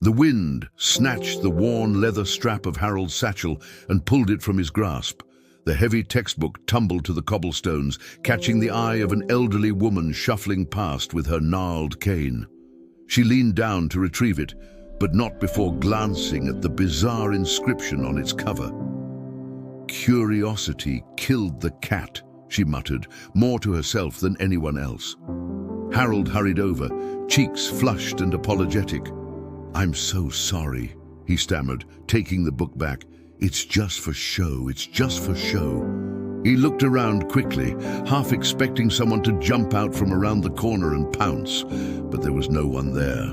The wind snatched the worn leather strap of Harold's satchel and pulled it from his grasp. The heavy textbook tumbled to the cobblestones, catching the eye of an elderly woman shuffling past with her gnarled cane. She leaned down to retrieve it, but not before glancing at the bizarre inscription on its cover. "Curiosity killed the cat," she muttered, more to herself than anyone else. Harold hurried over, cheeks flushed and apologetic. "I'm so sorry," he stammered, taking the book back. "It's just for show, it's just for show." He looked around quickly, half expecting someone to jump out from around the corner and pounce, but there was no one there.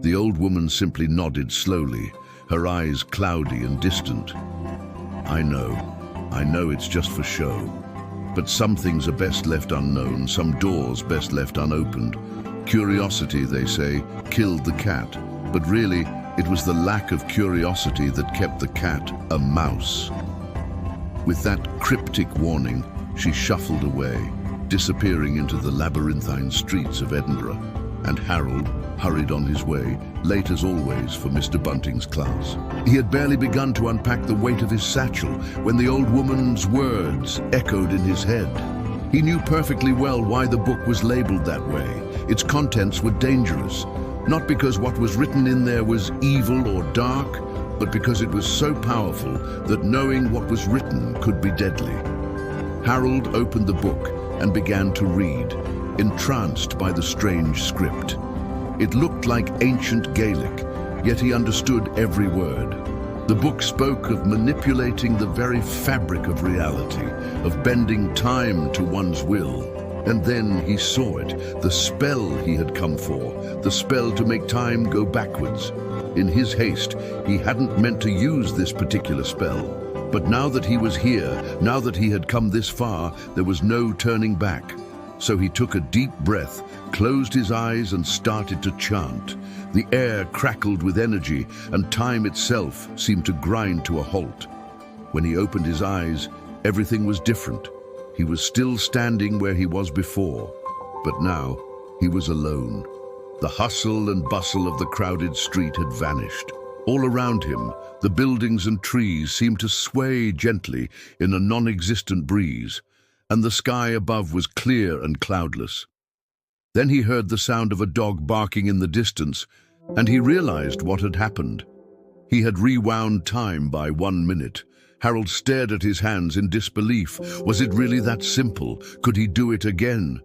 The old woman simply nodded slowly, her eyes cloudy and distant. I know it's just for show. But some things are best left unknown, some doors best left unopened. Curiosity, they say, killed the cat, but really, it was the lack of curiosity that kept the cat a mouse." With that cryptic warning, she shuffled away, disappearing into the labyrinthine streets of Edinburgh, and Harold hurried on his way, late as always for Mr. Bunting's class. He had barely begun to unpack the weight of his satchel when the old woman's words echoed in his head. He knew perfectly well why the book was labeled that way. Its contents were dangerous, not because what was written in there was evil or dark, but because it was so powerful that knowing what was written could be deadly. Harold opened the book and began to read, entranced by the strange script. It looked like ancient Gaelic, yet he understood every word. The book spoke of manipulating the very fabric of reality, of bending time to one's will. And then he saw it, the spell he had come for, the spell to make time go backwards. In his haste, he hadn't meant to use this particular spell. But now that he was here, now that he had come this far, there was no turning back. So he took a deep breath, closed his eyes and started to chant. The air crackled with energy, and time itself seemed to grind to a halt. When he opened his eyes, everything was different. He was still standing where he was before, but now he was alone. The hustle and bustle of the crowded street had vanished. All around him, the buildings and trees seemed to sway gently in a non-existent breeze, and the sky above was clear and cloudless. Then he heard the sound of a dog barking in the distance, and he realized what had happened. He had rewound time by 1 minute. Harold stared at his hands in disbelief. Was it really that simple? Could he do it again?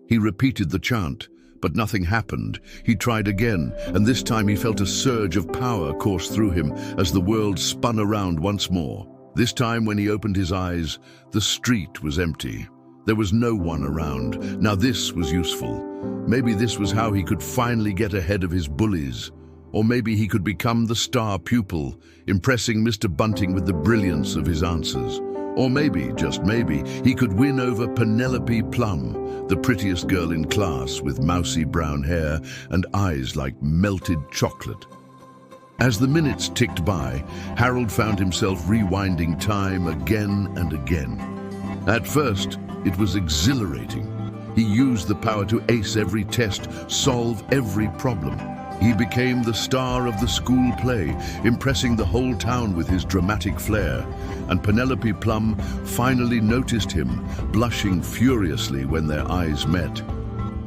He repeated the chant, but nothing happened. He tried again, and this time he felt a surge of power course through him as the world spun around once more. This time, when he opened his eyes, the street was empty. There was no one around. Now this was useful. Maybe this was how he could finally get ahead of his bullies. Or maybe he could become the star pupil, impressing Mr. Bunting with the brilliance of his answers. Or maybe, just maybe, he could win over Penelope Plum, the prettiest girl in class with mousy brown hair and eyes like melted chocolate. As the minutes ticked by, Harold found himself rewinding time again and again. At first, it was exhilarating. He used the power to ace every test, solve every problem. He became the star of the school play, impressing the whole town with his dramatic flair. And Penelope Plum finally noticed him, blushing furiously when their eyes met.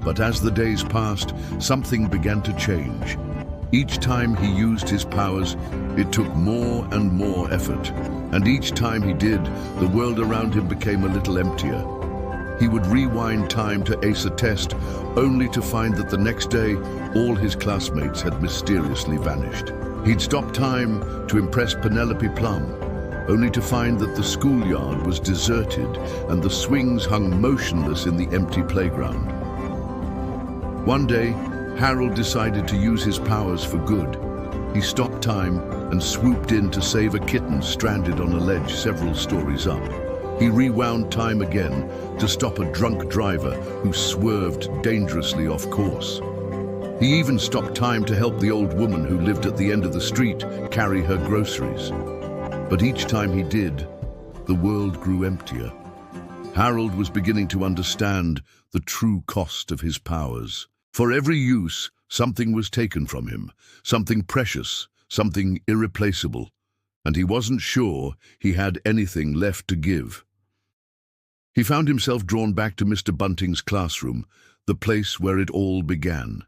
But as the days passed, something began to change. Each time he used his powers, it took more and more effort. And each time he did, the world around him became a little emptier. He would rewind time to ace a test, only to find that the next day, all his classmates had mysteriously vanished. He'd stop time to impress Penelope Plum, only to find that the schoolyard was deserted and the swings hung motionless in the empty playground. One day, Harold decided to use his powers for good. He stopped time and swooped in to save a kitten stranded on a ledge several stories up. He rewound time again to stop a drunk driver who swerved dangerously off course. He even stopped time to help the old woman who lived at the end of the street carry her groceries. But each time he did, the world grew emptier. Harold was beginning to understand the true cost of his powers. For every use, Something was taken from him, something precious, something irreplaceable, and he wasn't sure he had anything left to give. He found himself drawn back to Mr. Bunting's classroom, the place where it all began.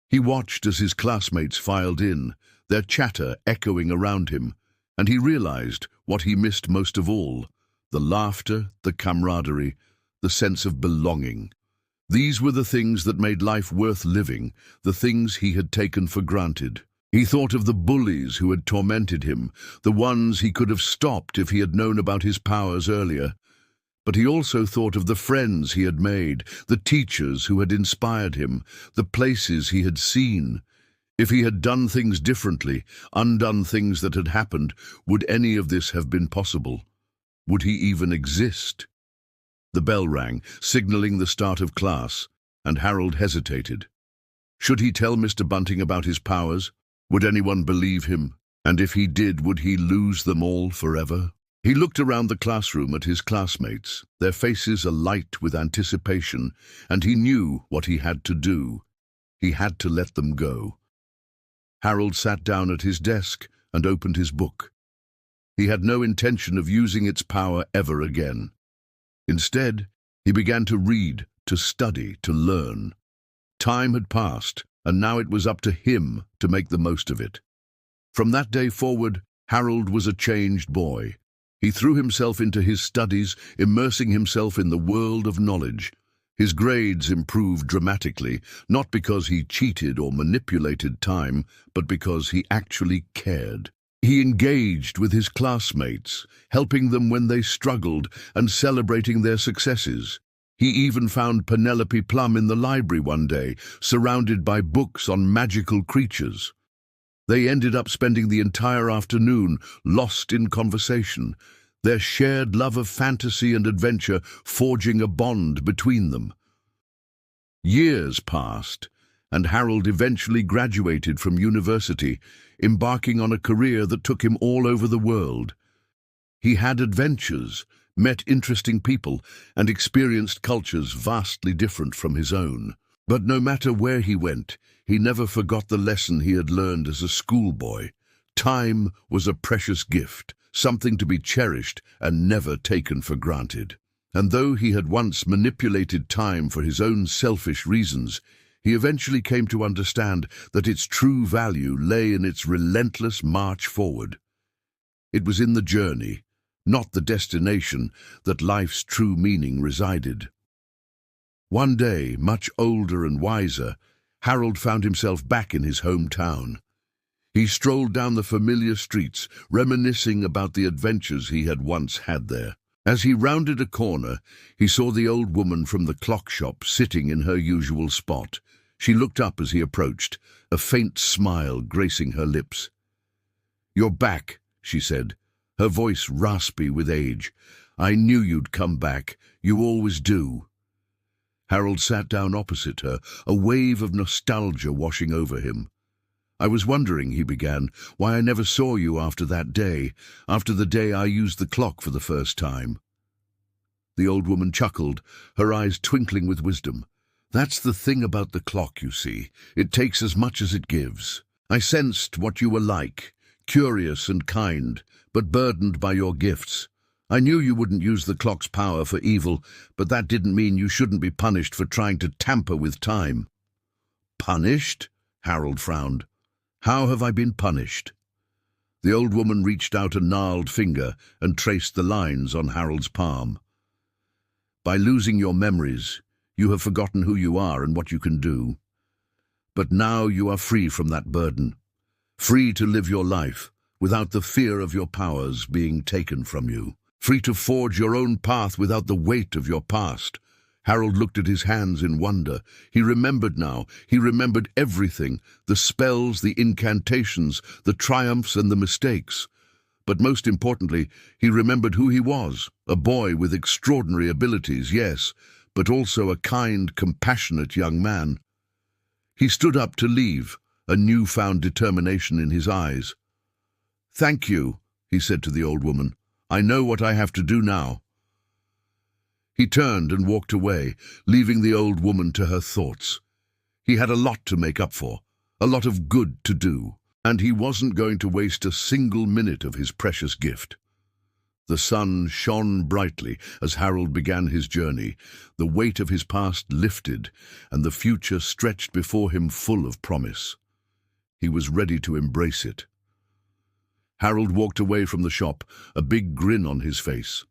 He watched as his classmates filed in, their chatter echoing around him, and he realized what he missed most of all: the laughter, the camaraderie, the sense of belonging. These were the things that made life worth living, the things he had taken for granted. He thought of the bullies who had tormented him, the ones he could have stopped if he had known about his powers earlier. But he also thought of the friends he had made, the teachers who had inspired him, the places he had seen. If he had done things differently, undone things that had happened, would any of this have been possible? Would he even exist? The bell rang, signaling the start of class, and Harold hesitated. Should he tell Mr. Bunting about his powers? Would anyone believe him? And if he did, would he lose them all forever? He looked around the classroom at his classmates, their faces alight with anticipation, and he knew what he had to do. He had to let them go. Harold sat down at his desk and opened his book. He had no intention of using its power ever again. Instead, he began to read, to study, to learn. Time had passed, and now it was up to him to make the most of it. From that day forward, Harold was a changed boy. He threw himself into his studies, immersing himself in the world of knowledge. His grades improved dramatically, not because he cheated or manipulated time, but because he actually cared. He engaged with his classmates, helping them when they struggled and celebrating their successes. He even found Penelope Plum in the library one day, surrounded by books on magical creatures. They ended up spending the entire afternoon lost in conversation, their shared love of fantasy and adventure forging a bond between them. Years passed, and Harold eventually graduated from university, embarking on a career that took him all over the world. He had adventures, met interesting people, and experienced cultures vastly different from his own. But no matter where he went, he never forgot the lesson he had learned as a schoolboy. Time was a precious gift, something to be cherished and never taken for granted. And though he had once manipulated time for his own selfish reasons, he eventually came to understand that its true value lay in its relentless march forward. It was in the journey, not the destination, that life's true meaning resided. One day, much older and wiser, Harold found himself back in his hometown. He strolled down the familiar streets, reminiscing about the adventures he had once had there. As he rounded a corner, he saw the old woman from the clock shop sitting in her usual spot. She looked up as he approached, a faint smile gracing her lips. "You're back," she said, her voice raspy with age. "I knew you'd come back. You always do." Harold sat down opposite her, a wave of nostalgia washing over him. "I was wondering," he began, "why I never saw you after that day, after the day I used the clock for the first time." The old woman chuckled, her eyes twinkling with wisdom. "That's the thing about the clock, you see. It takes as much as it gives. I sensed what you were like, curious and kind, but burdened by your gifts. I knew you wouldn't use the clock's power for evil, but that didn't mean you shouldn't be punished for trying to tamper with time." "Punished?" Harold frowned. "How have I been punished?" The old woman reached out a gnarled finger and traced the lines on Harold's palm. "By losing your memories, you have forgotten who you are and what you can do. But now you are free from that burden, free to live your life without the fear of your powers being taken from you, free to forge your own path without the weight of your past." Harold looked at his hands in wonder. He remembered now. He remembered everything, the spells, the incantations, the triumphs and the mistakes. But most importantly, he remembered who he was, a boy with extraordinary abilities, yes, but also a kind, compassionate young man. He stood up to leave, a newfound determination in his eyes. "Thank you," he said to the old woman. "I know what I have to do now." He turned and walked away, leaving the old woman to her thoughts. He had a lot to make up for, a lot of good to do, and he wasn't going to waste a single minute of his precious gift. The sun shone brightly as Harold began his journey. The weight of his past lifted, and the future stretched before him full of promise. He was ready to embrace it. Harold walked away from the shop, a big grin on his face.